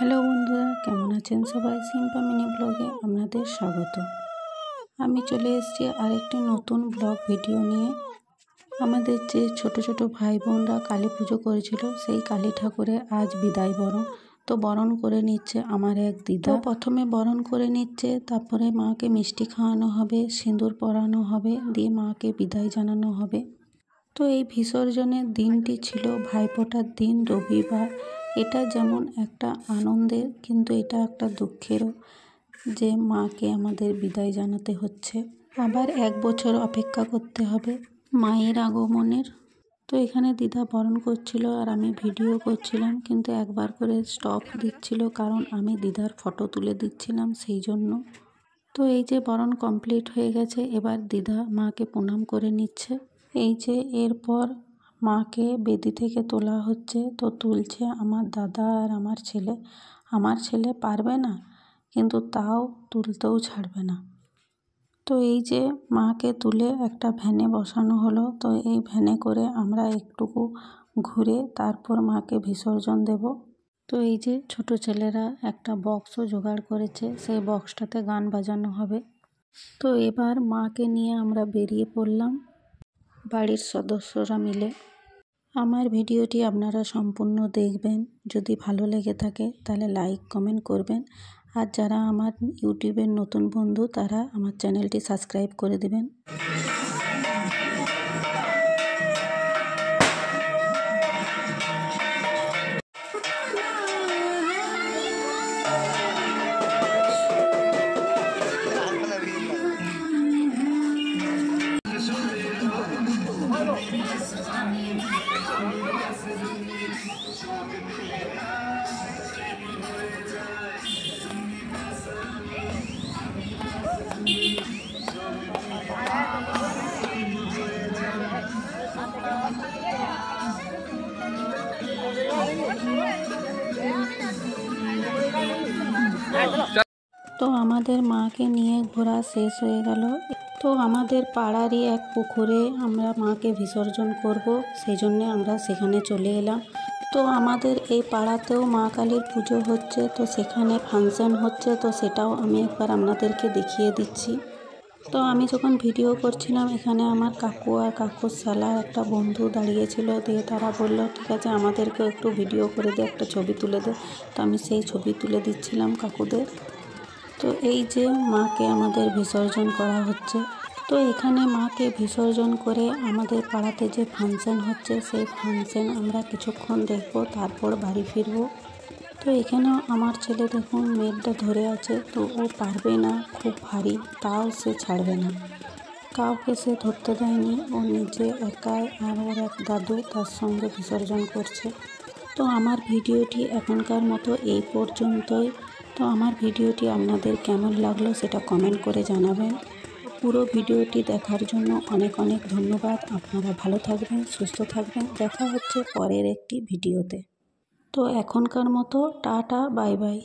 Hello বন্ধুরা, কেমন আছেন সবাই? সিম্পা মিনি ব্লগে আপনাদের স্বাগত। আমি চলে এসেছি আরেকটি নতুন ব্লগ ভিডিও নিয়ে। আমাদের যে ছোট ছোট ভাই বোনরা কালী পুজো করেছিল, সেই কালী ঠাকুরের আজ বিদায় বরণ। তো বরণ করে নিচ্ছে আমার এক দিদা। প্রথমে বরণ করে নিচ্ছে, তারপরে মাকে মিষ্টি খাওয়ানো হবে, সিঁদুর পরানো হবে, দিয়ে মাকে বিদায় জানানো হবে। তো এই বিসর্জনের দিনটি ছিল ভাইফোঁটার দিন, রবিবার। এটা যেমন একটা আনন্দের, কিন্তু এটা একটা দুঃখেরও যে মাকে আমাদের বিদায় জানাতে হচ্ছে। আবার 1 বছর অপেক্ষা করতে হবে মায়ের আগমনের। তো এখানে দিদা বরণ করছিল আর আমি ভিডিও করছিলাম, কিন্তু একবার করে স্টপ দিচ্ছিল, কারণ আমি দিদার ফটো তুলে দিচ্ছিলাম সেই জন্য। তো এই যে বরণ কমপ্লিট হয়ে গেছে, এবার দিদা মাকে প্রণাম করে নিচ্ছে। এই যে এরপর মাকে বেদি থেকে তোলা হচ্ছে। তো তুলছে আমার দাদা আর আমার ছেলে। আমার ছেলে পারবে না, কিন্তু তাও তুলতেও ছাড়বে না। তো এই যে মাকে তুলে একটা ভ্যানে বসানো হলো। তো এই ভ্যানে করে আমরা একটুকু ঘুরে তারপর মাকে বিসর্জন দেব। তো এই যে ছোট ছেলেরা একটা বক্সও জোগাড় করেছে, সেই বক্সটাতে গান বাজানো হবে। তো এবার মাকে নিয়ে আমরা বেরিয়ে পড়লাম বাড়ির সদস্যরা মিলে। আমার ভিডিওটি আপনারা সম্পূর্ণ দেখবেন। যদি ভালো লেগে থাকে তাহলে লাইক কমেন্ট করবেন। আর যারা আমার ইউটিউবের নতুন বন্ধু, তারা আমার চ্যানেলটি সাবস্ক্রাইব করে দেবেন। তো আমাদের মাকে নিয়ে ঘোরা শেষ হয়ে গেল। তো আমাদের পাড়ারই এক পুকুরে আমরা মাকে বিসর্জন করব, সেই জন্যে আমরা সেখানে চলে এলাম। তো আমাদের এই পাড়াতেও মা কালীর পুজো হচ্ছে, তো সেখানে ফাংশন হচ্ছে, তো সেটাও আমি একবার আপনাদেরকে দেখিয়ে দিচ্ছি। তো আমি যখন ভিডিও করছিলাম, এখানে আমার কাকু আর কাকুর শালা একটা বন্ধু দাঁড়িয়েছিল। দিয়ে তারা বলল, ঠিক আছে আমাদেরকেও একটু ভিডিও করে দে, একটা ছবি তুলে দে। তো আমি সেই ছবি তুলে দিচ্ছিলাম কাকুদের। তো এই যে মাকে আমাদের বিসর্জন করা হচ্ছে। তো এখানে মাকে বিসর্জন করে আমাদের পাড়াতে যে ফাংশন হচ্ছে, সেই ফাংশন আমরা কিছুক্ষণ দেখব, তারপর বাড়ি ফিরব। তো এখানেও আমার ছেলে দেখুন মেঘটা ধরে আছে, তো ও পারবে না, খুব ভারী, তাও সে ছাড়বে না। কাউকে সে ধরতে দেয়নি, ও নিজে একাই আর ওর এক দাদু তার সঙ্গে বিসর্জন করছে। তো আমার ভিডিওটি এখনকার মতো এই পর্যন্তই। তো আমার ভিডিওটি আপনাদের কেমন লাগলো সেটা কমেন্ট করে জানাবেন। পুরো ভিডিওটি দেখার জন্য অনেক অনেক ধন্যবাদ। আপনারা ভালো থাকবেন, সুস্থ থাকবেন। দেখা হচ্ছে পরের একটি ভিডিওতে। তো এখনকার মতো টাটা, বাই বাই।